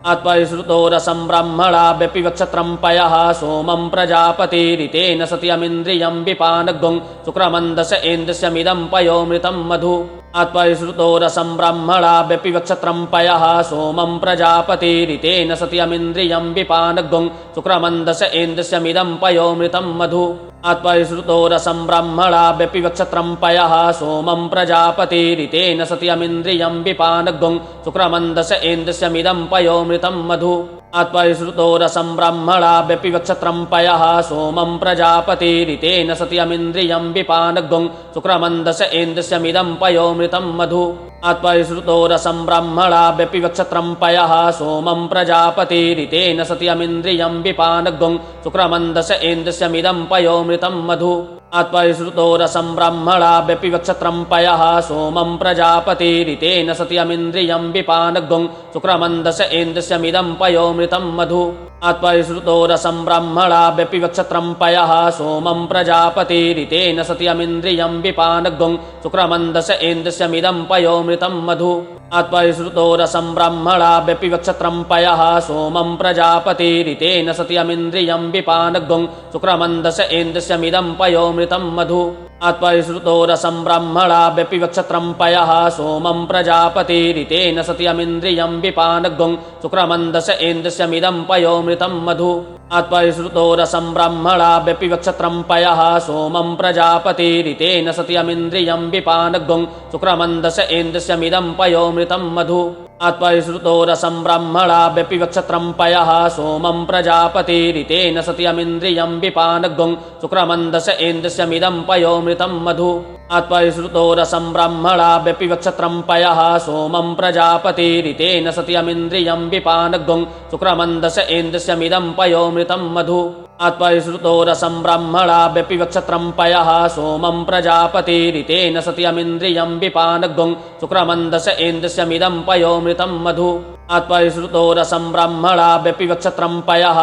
आत्मैश्रुतो रसं ब्रह्मणाभ्यपि वक्षत्रं पयः सोमं प्रजापतिरितेन सत्यमिन्द्रियं विपानग्गुं शुक्रमन्दस एन्द्रस्यमिदं पयोमृतं मधु आत्मैश्रुतो रसं ब्रह्मणाभ्यपि वक्षत्रं पयः सोमं प्रजापतिरितेन सत्यमिन्द्रियं विपानग्गुं शुक्रमन्दस एन्द्रस्यमिदं पयोमृतं मधु आत्मैश्रुतो रसं ब्रह्मणाभ्यपि वक्षत्रं पयः सोमं प्रजापतिरितेन सत्यमिन्द्रियं विपानग्गुं शुक्रमन्दस एन्द्रस्यमिदं पयोमृतं मधु आत्मैश्रुतो रसं ब्रह्मणाभ्यपि वक्षत्रं पयः सोमं प्रजापतिरितेन सत्यमिन्द्रियं विपानग्गुं शुक्रमन्दस एन्द्रस्यमिदं पयोमृतं मधु आत्मैश्रुतो रसं ब्रह्मणाभ्यपि वक्षत्रं पयः सोमं प्रजापतिरितेन सत्यमिन्द्रियं विपानग्गुं शुक्रमन्दस एन्द्रस्यमिदं पयोमृतं मधु आत्मैश्रुतो रसं ब्रह्मणाभ्यपि वक्षत्रं पयः सोमं प्रजापतिरितेन सत्यमिन्द्रियं विपानग्गुं शुक्रमन्दस एन्द्रस्यमिदं पयोमृतं मधु आत्मैश्रुतो रसं ब्रह्मणाभ्यपि वक्षत्रं पयः सोमं प्रजापतिरितेन सत्यमिन्द्रियं विपानग्गुं शुक्रमन्दस एन्द्रस्यमिदं पयोमृतं मधु आत्मैश्रुतो रसं ब्रह्मणाभ्यपि वक्षत्रं पयः सोमं प्रजापतिरितेन सत्यमिन्द्रियं विपानग्गुं शुक्रमन्दस एन्द्रस्यमिदं पयोमृतं मधु आत्मैश्रुतो रसं ब्रह्मणाभ्यपि वक्षत्रं पयः सोमं प्रजापतिरितेन सत्यमिन्द्रियं विपानग्गुं शुक्रमन्दस एन्द्रस्यमिदं पयोमृतं मधु आत्मैश्रुतो रसं ब्रह्मणाभ्यपि वक्षत्रं पयः सोमं प्रजापतिरितेन सत्यमिन्द्रियं विपानग्गुं शुक्रमन्दस एन्द्रस्यमिदं पयोमृतं मधु आत्मैश्रुतो रसं ब्रह्मणाभ्यपि वक्षत्रं पयः सोमं प्रजापतिरितेन सत्यमिन्द्रियं विपानग्गुं शुक्रमन्दस एन्द्रस्यमिदं पयोमृतं मधु आत्मैश्रुतो रसं ब्रह्मणाभ्यपि वक्षत्रं पयः सोमं प्रजापतिरितेन सत्यमिन्द्रियं विपानग्गुं शुक्रमन्दस एन्द्रस्यमिदं पयोमृतं मधु आत्मैश्रुतो रसं ब्रह्मणाभ्यपि वक्षत्रं पयः सोमं प्रजापतिरितेन सत्यमिन्द्रियं विपानग्गुं शुक्रमन्दस एन्द्रस्यमिदं पयोमृतं मधु आत्मैश्रुतो रसं ब्रह्मणाभ्यपि वक्षत्रं पयः सोमं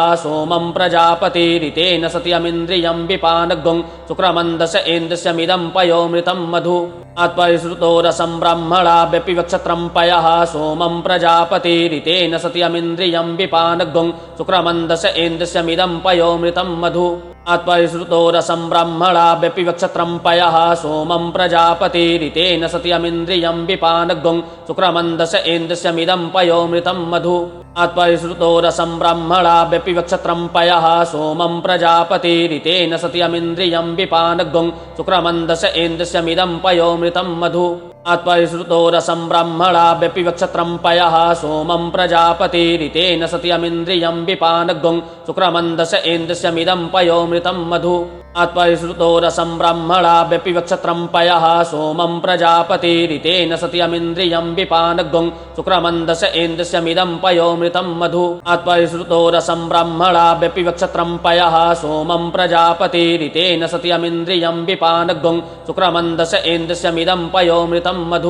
प्रजापतिरितेन सत्यमिन्द्रियं विपानग्गुं शुक्रमन्दस एन्द्रस्यमिदं पयोमृतं मधु आत्मैश्रुतो रसं ब्रह्मणाभ्यपि वक्षत्रं पयः सोमं प्रजापतिरितेन सत्यमिन्द्रियं विपानग्गुं शुक्रमन्दस एन्द्रस्यमिदं पयोमृतं मधु आत्मैश्रुतो रसं ब्रह्मणाभ्यपि वक्षत्रं पयः सोमं प्रजापतिरितेन सत्यमिन्द्रियं विपानग्गुं शुक्रमन्दस एन्द्रस्यमिदं पयोमृतं मधु आत्मैश्रुतो रसं ब्रह्मणाभ्यपि वक्षत्रं पयः सोमं प्रजापतिरितेन सत्यमिन्द्रियं विपानग्गुं शुक्रमन्दस एन्द्रस्यमिदं पयोमृतं मधु आत्मैश्रुतो रसं ब्रह्मणाभ्यपि वक्षत्रं पयः सोमं प्रजापतिरितेन सत्यमिन्द्रियं विपानग्गुं शुक्रमन्दस एन्द्रस्यमिदं पयोमृतं मधु आत्मैश्रुतो रसं ब्रह्मणाभ्यपि वक्षत्रं पयः सोमं प्रजापतिरितेन सत्यमिन्द्रियं विपानग्गुं शुक्रमन्दस एन्द्रस्यमिदं पयोमृतं मधु आत्मैश्रुतो रसं ब्रह्मणाभ्यपि वक्षत्रं पयः सोमं प्रजापतिरितेन सत्यमिन्द्रियं विपानग्गुं शुक्रमन्दस एन्द्रस्यमिदं पयोमृतं मधु आत्मैश्रुतो रसं ब्रह्मणाभ्यपि वक्षत्रं पयः सोमं प्रजापतिरितेन सत्यमिन्द्रियं विपानग्गुं शुक्रमन्दस एन्द्रस्यमिदं पयोमृतं मधु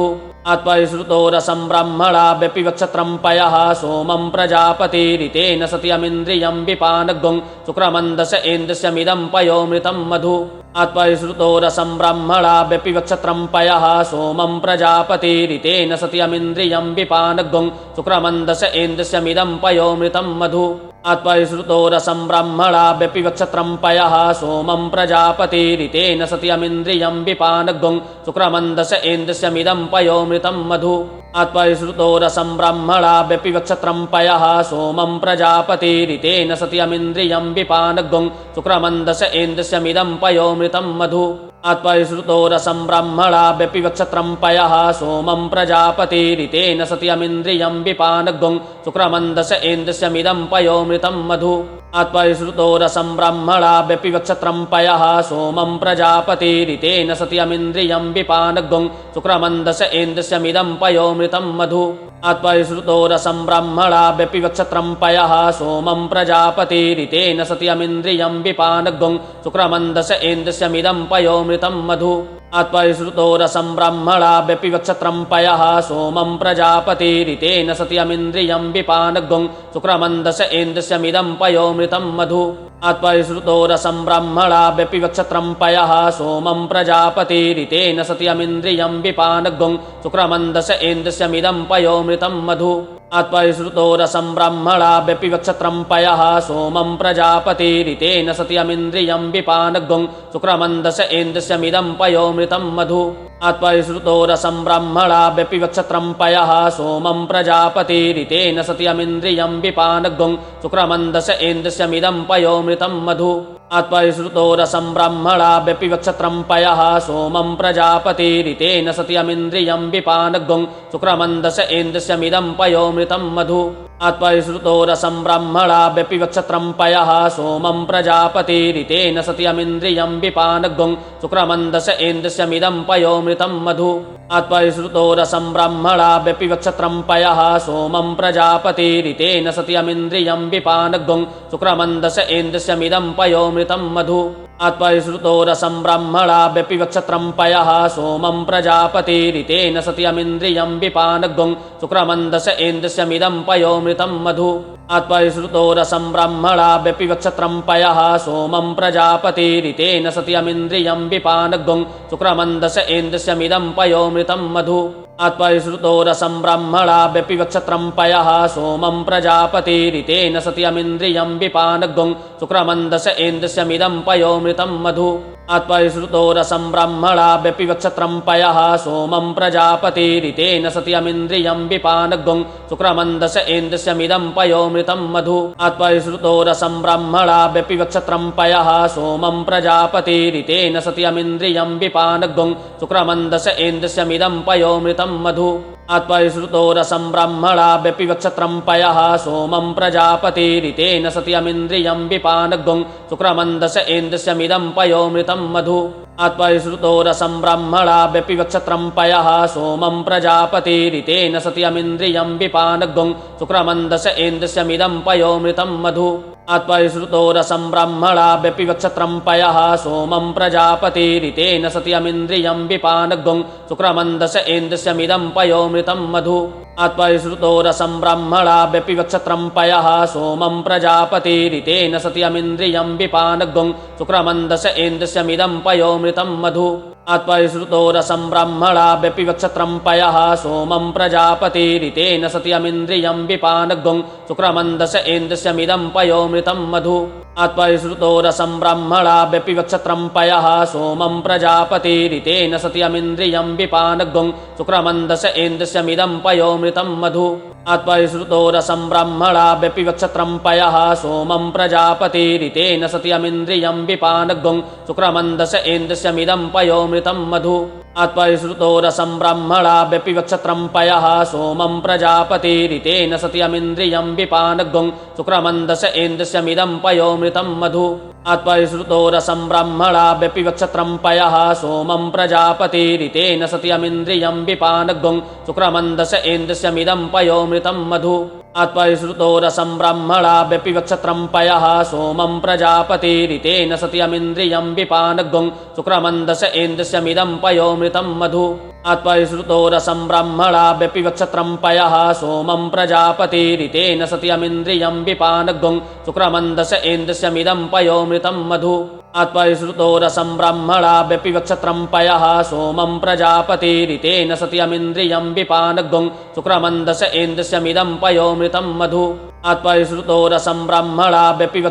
आत्मैश्रुतो रसं ब्रह्मणाभ्यपि वक्षत्रं पयः सोमं प्रजापतिरितेन सत्यमिन्द्रियं विपानग्गुं शुक्रमन्दस एन्द्रस्यमिदं पयोमृतं मधु आत्मैश्रुतो रसं ब्रह्मणाभ्यपि वक्षत्रं पयः सोमं प्रजापतिरितेन सत्यमिन्द्रियं विपानग्गुं शुक्रमन्दस एन्द्रस्यमिदं पयोमृतं मधु आत्मैश्रुतो रसं ब्रह्मणाभ्यपि वक्षत्रं पयः सोमं प्रजापतिरितेन सत्यमिन्द्रियं विपानग्गुं शुक्रमन्दस एन्द्रस्यमिदं पयोमृतं मधु आत्मैश्रुतो रसं ब्रह्मणाभ्यपि वक्षत्रं पयः सोमं प्रजापतिरितेन सत्यमिन्द्रियं विपानग्गुं शुक्रमन्दस एन्द्रस्यमिदं पयोमृतं मधु आत्मैश्रुतो रसं ब्रह्मणाभ्यपि वक्षत्रं पयः सोमं प्रजापतिरितेन सत्यमिन्द्रियं विपानग्गुं शुक्रमन्दस एन्द्रस्यमिदं पयोमृतं मधु आत्मैश्रुतो रसं ब्रह्मणाभ्यपि वक्षत्रं पयः सोमं प्रजापतिरितेन सत्यमिन्द्रियं विपानग्गुं शुक्रमन्दस एन्द्रस्यमिदं पयोमृतं मधु आत्मैश्रुतो रसं ब्रह्मणाभ्यपि वक्षत्रं पयः सोमं प्रजापतिरितेन सत्यमिन्द्रियं विपानग्गुं शुक्रमन्दस एन्द्रस्यमिदं पयोमृतं मधु आत्मैश्रुतो रसं ब्रह्मणाभ्यपि वक्षत्रं पयः सोमं प्रजापतिरितेन सत्यमिन्द्रियं विपानग्गुं शुक्रमन्दस एन्द्रस्यमिदं पयोमृतं मधु आत्मैश्रुतो रसं ब्रह्मणाभ्यपि वक्षत्रं पयः सोमं प्रजापतिरितेन सत्यमिन्द्रियं विपानग्गुं शुक्रमन्दस इन्द्रस्यमिदं पयोमृतं मधु आत्मैश्रुतो रसं ब्रह्मणाभ्यपि वक्षत्रं पयः सोमं प्रजापतिरितेन सत्यमिन्द्रियं विपानग्गुं शुक्रमन्दस इन्द्रस्यमिदं पयोमृतं मधु आत्मैश्रुतो रसं ब्रह्मणाभ्यपि वक्षत्रं पयः सोमं प्रजापतिरितेन सत्यमिन्द्रियं विपानग्गुं शुक्रमन्दस इन्द्रस्यमिदं पयोमृतं मधु आत्मैश्रुतो रसं ब्रह्मणाभ्यपि वक्षत्रं पयः सोमं प्रजापतिरितेन सत्यमिन्द्रियं विपानग्गुं शुक्रमन्दस इन्द्रस्यमिदं पयोमृतं मधु आत्मैश्रुतो रसं ब्रह्मणाभ्यपि वक्षत्रं पयः सोमं प्रजापतिरितेन सत्यमिन्द्रियं विपानग्गुं शुक्रमन्दस इन्द्रस्यमिदं पयोमृतं मधु आत्मैश्रुतो रसं ब्रह्मणाभ्यपि वक्षत्रं पयः सोमं प्रजापतिरितेन सत्यमिन्द्रियं विपानग्गुं शुक्रमन्दस इन्द्रस्यमिदं पयोमृतं मधु आत्मैश्रुतो रसं ब्रह्मणाभ्यपि वक्षत्रं पयः सोमं प्रजापतिरितेन सत्यमिन्द्रियं विपानग्गुं शुक्रमन्दस इन्द्रस्यमिदं पयोमृतं मधु आत्मैश्रुतो रसं ब्रह्मणाभ्यपि वक्षत्रं पयः सोमं प्रजापतिरितेन सत्यमिन्द्रियं विपानग्गुं शुक्रमन्दस इन्द्रस्यमिदं पयोमृतं मधु आत्मैश्रुतो रसं ब्रह्मणाभ्यपि वक्षत्रं पयः सोमं प्रजापतिरितेन सत्यमिन्द्रियं विपानग्गुं शुक्रमन्दस इन्द्रस्यमिदं पयोमृतं मधु आत्मैश्रुतो रसं ब्रह्मणाभ्यपि वक्षत्रं पयः सोमं प्रजापतिरितेन सत्यमिन्द्रियं विपानग्गुं शुक्रमन्दस इन्द्रस्यमिदं पयोमृतं मधु आत्मैश्रुतो रसं ब्रह्मणाभ्यपि वक्षत्रं पयः सोमं प्रजापतिरितेन सत्यमिन्द्रियं विपानग्गुं शुक्रमन्दस इन्द्रस्यमिदं पयोमृतं मधु आत्मैश्रुतो रसं ब्रह्मणाभ्यपि वक्षत्रं पयः सोमं प्रजापतिरितेन सत्यमिन्द्रियं विपानग्गुं शुक्रमन्दस इन्द्रस्यमिदं पयोमृतं मधु आत्मैश्रुतो रसं ब्रह्मणाभ्यपि वक्षत्रं पयः सोमं प्रजापतिरितेन सत्यमिन्द्रियं विपानग्गुं शुक्रमन्दस इन्द्रस्यमिदं पयोमृतं मधु आत्मैश्रुतो रसं ब्रह्मणाभ्यपि वक्षत्रं पयः सोमं प्रजापतिरितेन सत्यमिन्द्रियं विपानग्गुं शुक्रमन्दस इन्द्रस्यमिदं पयोमृतं मधु आत्मैश्रुतो रसं ब्रह्मणाभ्यपि वक्षत्रं पयः सोमं प्रजापतिरितेन सत्यमिन्द्रियं विपानग्गुं शुक्रमन्दस इन्द्रस्यमिदं पयोमृतं मधु आत्मैश्रुतो रसं ब्रह्मणाभ्यपि वक्षत्रं पयः सोमं प्रजापतिरितेन सत्यमिन्द्रियं विपानग्गुं शुक्रमन्दस इन्द्रस्यमिदं पयोमृतं मधु आत्मैश्रुतो रसं ब्रह्मणाभ्यपि वक्षत्रं पयः सोमं प्रजापतिरितेन सत्यमिन्द्रियं विपानग्गुं शुक्रमन्दस इन्द्रस्यमिदं पयोमृतं मधु आत्मैश्रुतो रसं ब्रह्मणाभ्यपि वक्षत्रं पयः सोमं प्रजापतिरितेन सत्यमिन्द्रियं विपानग्गुं शुक्रमन्दस इन्द्रस्यमिदं पयोमृतं मधु आत्मैश्रुतो रसं ब्रह्मणाभ्यपि वक्षत्रं पयः सोमं प्रजापतिरितेन सत्यमिन्द्रियं विपानग्गुं शुक्रमन्दस इन्द्रस्यमिदं पयोमृतं मधु आत्मैश्रुतो रसं ब्रह्मणाभ्यपि वक्षत्रं पयः सोमं प्रजापतिरितेन सत्यमिन्द्रियं विपानग्गुं शुक्रमन्दस इन्द्रस्यमिदं पयोमृतं मधु आत्मैश्रुतो रसं ब्रह्मणाभ्यपि वक्षत्रं पयः सोमं प्रजापतिरितेन सत्यमिन्द्रियं विपानग्गुं शुक्रमन्दस इन्द्रस्यमिदं पयोमृतं मधु आत्मैश्रुतो रसं ब्रह्मणाभ्यपि वक्षत्रं पयः सोमं प्रजापतिरितेन सत्यमिन्द्रियं विपानग्गुं शुक्रमन्दस इन्द्रस्यमिदं पयोमृतं मधु आत्मैश्रुतो रसं ब्रह्मणाभ्यपि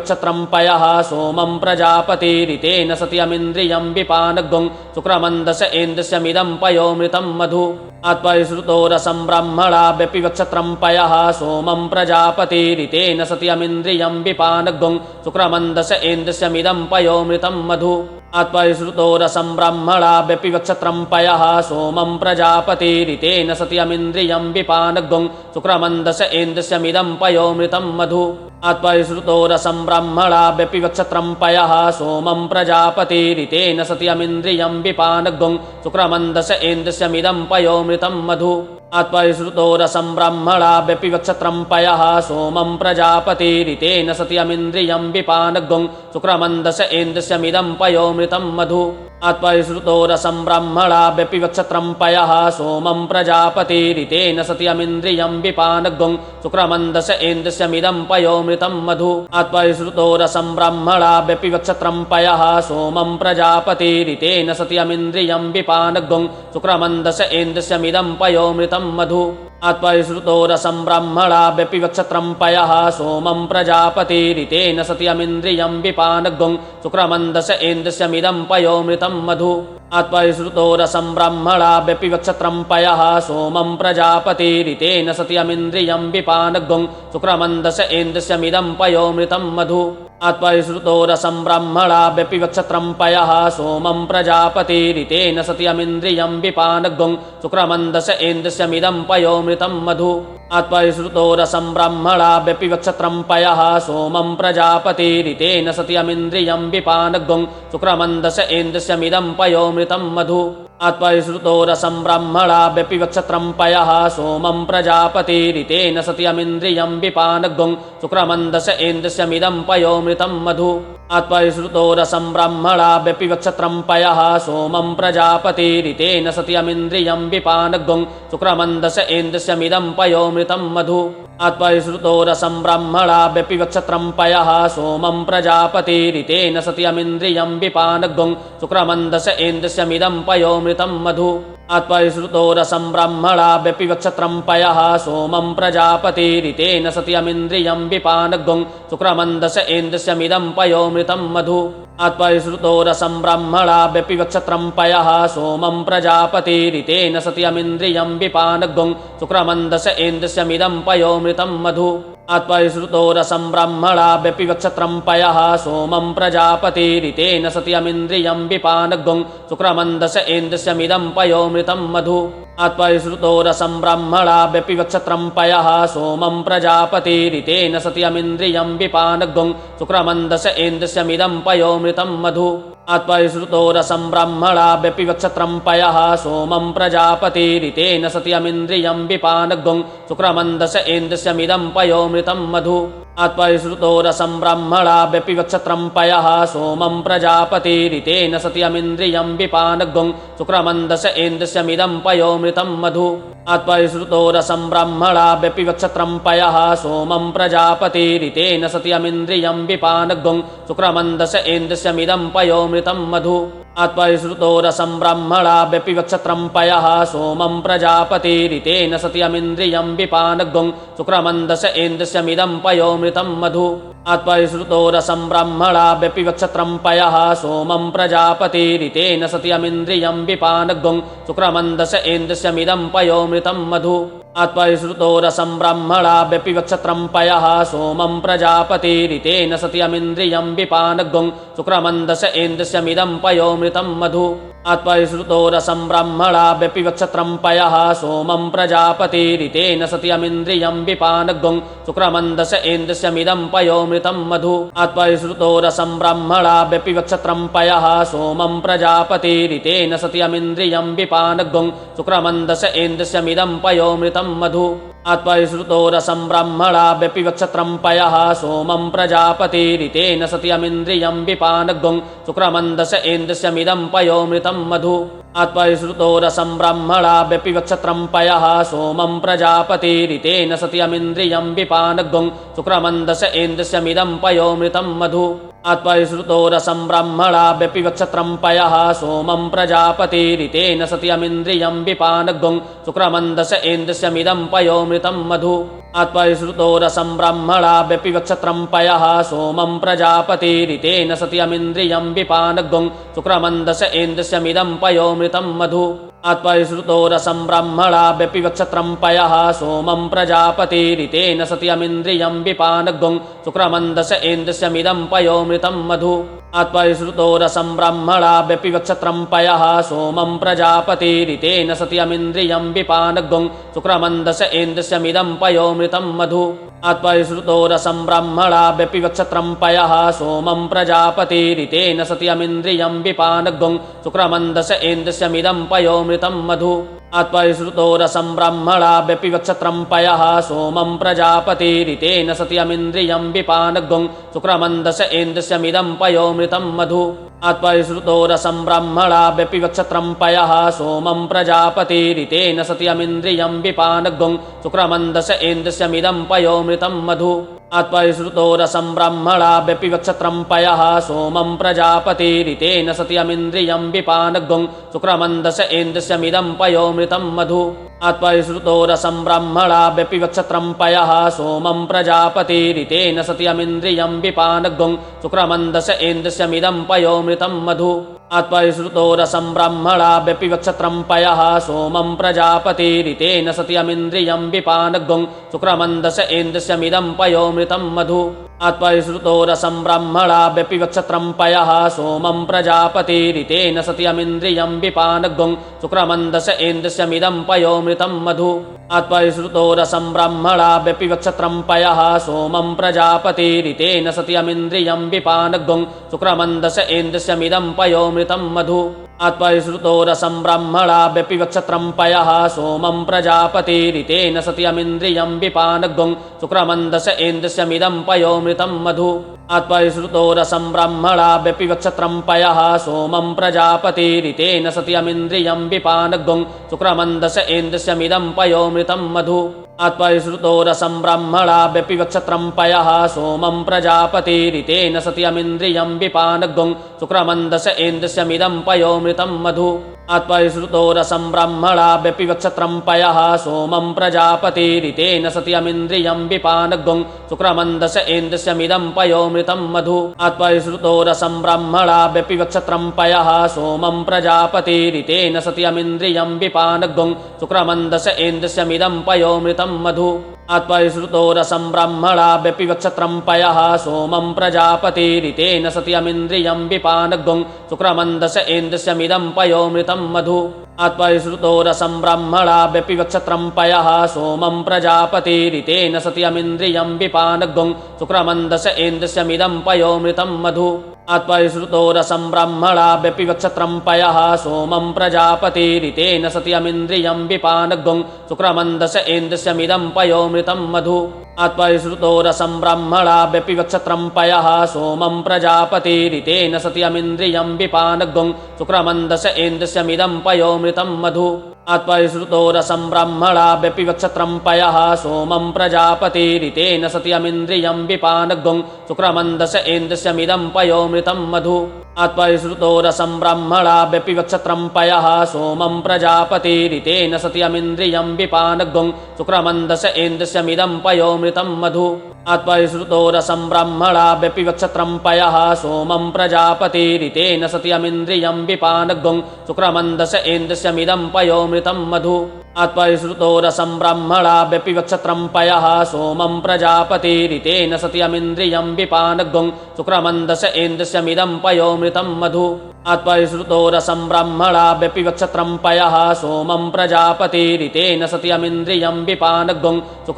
वक्षत्रं पयः सोमं प्रजापतिरितेन सत्यमिन्द्रियं विपानग्गुं शुक्रमन्दस इन्द्रस्यमिदं पयोमृतं मधु आत्मैश्रुतो रसं ब्रह्मणाभ्यपि वक्षत्रं पयः सोमं प्रजापतिरितेन सत्यमिन्द्रियं विपानग्गुं शुक्रमन्दस इन्द्रस्यमिदं पयोमृतं मधु आत्मैश्रुतो रसं ब्रह्मणाभ्यपि वक्षत्रं पयः सोमं प्रजापतिरितेन सत्यमिन्द्रियं विपानग्गुं शुक्रमन्दस इन्द्रस्यमिदं पयोमृतं मधु आत्मैश्रुतो रसं ब्रह्मणाभ्यपि वक्षत्रं पयः सोमं प्रजापतिरितेन सत्यमिन्द्रियं विपानग्गुं शुक्रमन्दस इन्द्रस्यमिदं पयोमृतं मधु आत्मैश्रुतो रसं ब्रह्मणाभ्यपि वक्षत्रं पयः सोमं प्रजापतिरितेन सत्यमिन्द्रियं विपानग्गुं शुक्रमन्दस इन्द्रस्यमिदं पयोमृतं मधु आत्मैश्रुतो रसं ब्रह्मणाभ्यपि वक्षत्रं पयः सोमं प्रजापतिरितेन सत्यमिन्द्रियं विपानग्गुं शुक्रमन्दस इन्द्रस्यमिदं पयोमृतं मधु आत्मैश्रुतो रसं ब्रह्मणाभ्यपि वक्षत्रं पयः सोमं प्रजापतिरितेन सत्यमिन्द्रियं विपानग्गुं शुक्रमन्दस इन्द्रस्यमिदं पयोमृतं मधु आत्मैश्रुतो रसं ब्रह्मणाभ्यपि वक्षत्रं पयः सोमं प्रजापतिरितेन सत्यमिन्द्रियं विपानग्गुं शुक्रमन्दस एन्द्रस्यमिदं पयोमृतं मधु आत्मैश्रुतो रसं ब्रह्मणाभ्यपि वक्षत्रं पयः सोमं प्रजापतिरितेन सत्यमिन्द्रियं विपानग्गुं शुक्रमन्दस एन्द्रस्यमिदं पयोमृतं मधु आत्मैश्रुतो रसं ब्रह्मणाभ्यपि वक्षत्रं पयः सोमं प्रजापतिरितेन सत्यमिन्द्रियं विपानग्गुं शुक्रमन्दस एन्द्रस्यमिदं पयोमृतं मधु आत्मैश्रुतो रसं ब्रह्मणाभ्यपि वक्षत्रं पयः सोमं प्रजापतिरितेन सत्यमिन्द्रियं विपानग्गुं शुक्रमन्दस एन्द्रस्यमिदं पयोमृतं मधु आत्मैश्रुतो रसं ब्रह्मणाभ्यपि वक्षत्रं पयः सोमं प्रजापतिरितेन सत्यमिन्द्रियं विपानग्गुं शुक्रमन्दस एन्द्रस्यमिदं पयोमृतं मधु आत्मैश्रुतो रसं ब्रह्मणाभ्यपि वक्षत्रं पयः सोमं प्रजापतिरितेन सत्यमिन्द्रियं विपानग्गुं शुक्रमन्दस एन्द्रस्यमिदं पयोमृतं मधु आत्मैश्रुतो रसं ब्रह्मणाभ्यपि वक्षत्रं पयः सोमं प्रजापतिरितेन सत्यमिन्द्रियं विपानग्गुं शुक्रमन्दस एन्द्रस्यमिदं पयोमृतं मधु आत्मैश्रुतो रसं ब्रह्मणाभ्यपि वक्षत्रं पयः सोमं प्रजापतिरितेन सत्यमिन्द्रियं विपानग्गुं शुक्रमन्दस एन्द्रस्यमिदं पयोमृतं मधु आत्मैश्रुतो रसं ब्रह्मणाभ्यपि वक्षत्रं पयः सोमं प्रजापतिरितेन सत्यमिन्द्रियं विपानग्गुं शुक्रमन्दस एन्द्रस्यमिदं पयोमृतं मधु आत्मैश्रुतो रसं ब्रह्मणाभ्यपि वक्षत्रं पयः सोमं प्रजापतिरितेन सत्यमिन्द्रियं विपानग्गुं शुक्रमन्दस एन्द्रस्यमिदं पयोमृतं मधु आत्मैश्रुतो रसं ब्रह्मणाभ्यपि वक्षत्रं पयः सोमं प्रजापतिरितेन सत्यमिन्द्रियं विपानग्गुं शुक्रमन्दस एन्द्रस्यमिदं पयोमृतं मधु आत्मैश्रुतो रसं ब्रह्मणाभ्यपि वक्षत्रं पयः सोमं प्रजापतिरितेन सत्यमिन्द्रियं विपानग्गुं शुक्रमन्दस एन्द्रस्यमिदं पयोमृतं मधु आत्मैश्रुतो रसं ब्रह्मणाभ्यपि वक्षत्रं पयः सोमं प्रजापतिरितेन सत्यमिन्द्रियं विपानग्गुं शुक्रमन्दस एन्द्रस्यमिदं पयोमृतं मधु आत्मैश्रुतो रसं ब्रह्मणाभ्यपि वक्षत्रं पयः सोमं प्रजापतिरितेन सत्यमिन्द्रियं विपानग्गुं शुक्रमन्दस एन्द्रस्यमिदं पयोमृतं मधु आत्मैश्रुतो रसं ब्रह्मणाभ्यपि वक्षत्रं पयः सोमं प्रजापतिरितेन सत्यमिन्द्रियं विपानग्गुं शुक्रमन्दस एन्द्रस्यमिदं पयोमृतं मधु आत्मैश्रुतो रसं ब्रह्मणाभ्यपि वक्षत्रं पयः सोमं प्रजापतिरितेन सत्यमिन्द्रियं विपानग्गुं शुक्रमन्दस एन्द्रस्यमिदं पयोमृतं मधु आत्मैश्रुतो रसं ब्रह्मणाभ्यपि वक्षत्रं पयः सोमं प्रजापतिरितेन सत्यमिन्द्रियं विपानग्गुं शुक्रमन्दस एन्द्रस्यमिदं पयोमृतं मधु आत्मैश्रुतो रसं ब्रह्मणाभ्यपि वक्षत्रं पयः सोमं प्रजापतिरितेन सत्यमिन्द्रियं विपानग्गुं शुक्रमन्दस एन्द्रस्यमिदं पयोमृतं मधु आत्मैश्रुतो रसं ब्रह्मणाभ्यपि वक्षत्रं पयः सोमं प्रजापतिरितेन सत्यमिन्द्रियं विपानग्गुं शुक्रमन्दस एन्द्रस्यमिदं पयोमृतं मधु आत्मैश्रुतो रसं ब्रह्मणाभ्यपि वक्षत्रं पयः सोमं प्रजापतिरितेन सत्यमिन्द्रियं विपानग्गुं शुक्रमन्दस एन्द्रस्यमिदं पयोमृतं मधु आत्मैश्रुतो रसं ब्रह्मणाभ्यपि वक्षत्रं पयः सोमं प्रजापतिरितेन सत्यमिन्द्रियं विपानग्गुं शुक्रमन्दस एन्द्रस्यमिदं पयोमृतं मधु आत्मैश्रुतो रसं ब्रह्मणाभ्यपि वक्षत्रं पयः सोमं प्रजापतिरितेन सत्यमिन्द्रियं विपानग्गुं शुक्रमन्दस एन्द्रस्यमिदं पयोमृतं मधु आत्मैश्रुतो रसं ब्रह्मणाभ्यपि वक्षत्रं पयः सोमं प्रजापतिरितेन सत्यमिन्द्रियं विपानग्गुं शुक्रमन्दस एन्द्रस्यमिदं पयोमृतं मधु आत्मैश्रुतो रसं ब्रह्मणाभ्यपि वक्षत्रं पयः सोमं प्रजापतिरितेन सत्यमिन्द्रियं विपानग्गुं शुक्रमन्दस एन्द्रस्यमिदं पयोमृतं मधु आत्मैश्रुतो रसं ब्रह्मणाभ्यपि वक्षत्रं पयः सोमं प्रजापतिरितेन सत्यमिन्द्रियं विपानग्गुं शुक्रमन्दस एन्द्रस्यमिदं पयोमृतं मधु आत्मैश्रुतो रसं ब्रह्मणाभ्यपि वक्षत्रं पयः सोमं प्रजापतिरितेन सत्यमिन्द्रियं विपानग्गुं शुक्रमन्दस एन्द्रस्यमिदं पयोमृतं मधु आत्मैश्रुतो रसं ब्रह्मणाभ्यपि वक्षत्रं पयः सोमं प्रजापतिरितेन सत्यमिन्द्रियं विपानग्गुं शुक्रमन्दस एन्द्रस्यमिदं पयोमृतं मधु आत्मैश्रुतो रसं ब्रह्मणाभ्यपि वक्षत्रं पयः सोमं प्रजापतिरितेन सत्यमिन्द्रियं विपानग्गुं शुक्रमन्दस एन्द्रस्यमिदं पयोमृतं मधु आत्मैश्रुतो रसं ब्रह्मणाभ्यपि वक्षत्रं पयः सोमं प्रजापतिरितेन सत्यमिन्द्रियं विपानग्गुं शुक्रमन्दस एन्द्रस्यमिदं पयोमृतं मधु आत्मैश्रुतो रसं ब्रह्मणाभ्यपिवक्षत्रं पयः सोमं प्रजापतिरितेन सत्यमिन्द्रियं विपानग्गुं शुक्रमन्दस इन्द्रस्यमिदं पयोमृतं मधु आत्मैश्रुतो रसं ब्रह्मणाभ्यपिवक्षत्रं पयः सोमं प्रजापतिरितेन सत्यमिन्द्रियं विपानग्गुं शुक्रमन्दस इन्द्रस्यमिदं पयोमृतं मधु आत्मैश्रुतो रसं ब्रह्मणाभ्यपिवक्षत्रं पयः सोमं प्रजापतिरितेन सत्यमिन्द्रियं विपानग्गुं शुक्रमन्दस इन्द्रस्यमिदं पयोमृतं मधु आत्मैश्रुतो रसं ब्रह्मणाभ्यपिवक्षत्रं पयः सोमं प्रजापतिरितेन सत्यमिन्द्रियं विपानग्गुं शुक्रमन्दस इन्द्रस्यमिदं पयोमृतं मधु आत्मैश्रुतो रसं ब्रह्मणाभ्यपिवक्षत्रं पयः सोमं प्रजापतिरितेन सत्यमिन्द्रियं विपानग्गुं शुक्रमन्दस इन्द्रस्यमिदं पयोमृतं मधु आत्मैश्रुतो रसं ब्रह्मणाभ्यपिवक्षत्रं पयः सोमं प्रजापतिरितेन सत्यमिन्द्रियं विपानग्गुं शुक्रमन्दस इन्द्रस्यमिदं पयोमृतं मधु आत्मैश्रुतो रसं ब्रह्मणाभ्यपिवक्षत्रं पयः सोमं प्रजापतिरितेन सत्यमिन्द्रियं विपानग्गुं शुक्रमन्दस इन्द्रस्यमिदं पयोमृतं मधु आत्मैश्रुतो रसं ब्रह्मणाभ्यपिवक्षत्रं पयः सोमं प्रजापतिरितेन सत्यमिन्द्रियं विपानग्गुं शुक्रमन्दस इन्द्रस्यमिदं पयोमृतं मधु आत्मैश्रुतो रसं ब्रह्मणाभ्यपिवक्षत्रं पयः सोमं प्रजापतिरितेन सत्यमिन्द्रियं विपानग्गुं शुक्रमन्दस इन्द्रस्यमिदं पयोमृतं मधु आत्मैश्रुतो रसं ब्रह्मणाभ्यपिवक्षत्रं पयः सोमं प्रजापतिरितेन सत्यमिन्द्रियं विपानग्गुं शुक्रमन्दस इन्द्रस्यमिदं पयोमृतं मधु आत्मैश्रुतो रसं ब्रह्मणाभ्यपिवक्षत्रं पयः सोमं प्रजापतिरितेन सत्यमिन्द्रियं विपानग्गुं शुक्रमन्दस इन्द्रस्यमिदं पयोमृतं मधु आत्मैश्रुतो रसं ब्रह्मणाभ्यपिवक्षत्रं पयः सोमं प्रजापतिरितेन सत्यमिन्द्रियं विपानग्गुं शुक्रमन्दस इन्द्रस्यमिदं पयोमृतं मधु आत्मैश्रुतो रसं ब्रह्मणाभ्यपिवक्षत्रं पयः सोमं प्रजापतिरितेन सत्यमिन्द्रियं विपानग्गुं शुक्रमन्दस इन्द्रस्यमिदं पयोमृतं मधु आत्मैश्रुतो रसं ब्रह्मणाभ्यपिवक्षत्रं पयः सोमं प्रजापतिरितेन सत्यमिन्द्रियं विपानग्गुं शुक्रमन्दस इन्द्रस्यमिदं पयोमृतं मधु आत्मैश्रुतो रसं ब्रह्मणाभ्यपिवक्षत्रं पयः सोमं प्रजापतिरितेन सत्यमिन्द्रियं विपानग्गुं शुक्रमन्दस इन्द्रस्यमिदं पयोमृतं मधु आत्मैश्रुतो रसं ब्रह्मणाभ्यपिवक्षत्रं पयः सोमं प्रजापतिरितेन सत्यमिन्द्रियं विपानग्गुं शुक्रमन्दस इन्द्रस्यमिदं पयोमृतं मधु आत्मैश्रुतो रसं ब्रह्मणाभ्यपिवक्षत्रं पयः सोमं प्रजापतिरितेन सत्यमिन्द्रियं विपानग्गुं शुक्रमन्दस इन्द्रस्यमिदं पयोमृतं मधु आत्मैश्रुतो रसं ब्रह्मणाभ्यपिवक्षत्रं पयः सोमं प्रजापतिरितेन सत्यमिन्द्रियं विपानग्गुं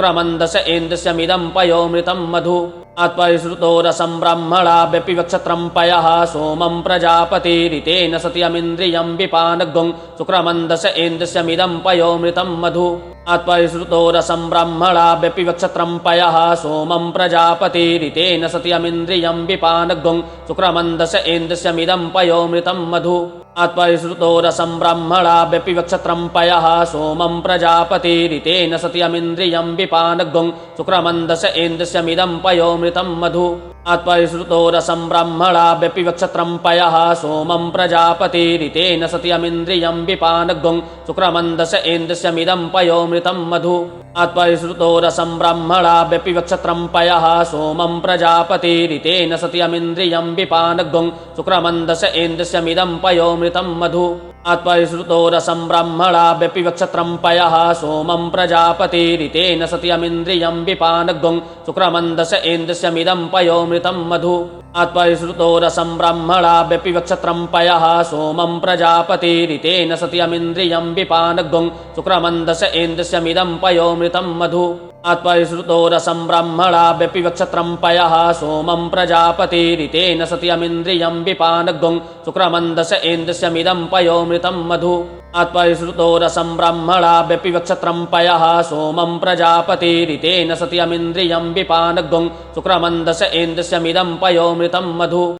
शुक्रमन्दस इन्द्रस्यमिदं पयोमृतं मधु आत्मैश्रुतो रसं ब्रह्मणाभ्यपिवक्षत्रं पयः सोमं प्रजापतिरितेन सत्यमिन्द्रियं विपानग्गुं शुक्रमन्दस इन्द्रस्यमिदं पयोमृतं मधु आत्मैश्रुतो रसं ब्रह्मणाभ्यपिवक्षत्रं पयः सोमं प्रजापतिरितेन सत्यमिन्द्रियं विपानग्गुं शुक्रमन्दस इन्द्रस्यमिदं पयोमृतं मधु आत्मैश्रुतो रसं ब्रह्मणाभ्यपिवक्षत्रं पयः सोमं प्रजापतिरितेन सत्यमिन्द्रियं विपानग्गुं शुक्रमन्दस इन्द्रस्यमिदं पयोमृतं मधु आत्मैश्रुतो रसं ब्रह्मणाभ्यपिवक्षत्रं पयः सोमं प्रजापतिरितेन सत्यमिन्द्रियं विपानग्गुं शुक्रमन्दस इन्द्रस्यमिदं पयोमृतं मधु आत्मैश्रुतो रसं ब्रह्मणाभ्यपिवक्षत्रं पयः सोमं प्रजापतिरितेन सत्यमिन्द्रियं विपानग्गुं शुक्रमन्दस इन्द्रस्यमिदं पयोमृतं मधु आत्मैश्रुतो रसं ब्रह्मणाभ्यपिवक्षत्रं पयः सोमं प्रजापतिरितेन सत्यमिन्द्रियं विपानग्गुं शुक्रमन्दस इन्द्रस्यमिदं पयोमृतं मधु आत्मैश्रुतो रसं ब्रह्मणाभ्यपिवक्षत्रं पयः सोमं प्रजापतिरितेन सत्यमिन्द्रियं विपानग्गुं शुक्रमन्दस इन्द्रस्यमिदं पयोमृतं मधु आत्मैश्रुतो रसं ब्रह्मणाभ्यपिवक्षत्रं पयः सोमं प्रजापतिरितेन सत्यमिन्द्रियं विपानग्गुं शुक्रमन्दस इन्द्रस्यमिदं पयोमृतं मधु आत्मैश्रुतो रसं ब्रह्मणाभ्यपिवक्षत्रं पयः सोमं प्रजापतिरितेन सत्यमिन्द्रियं विपानग्गुं शुक्रमन्दस इन्द्रस्यमिदं पयोमृतं मधु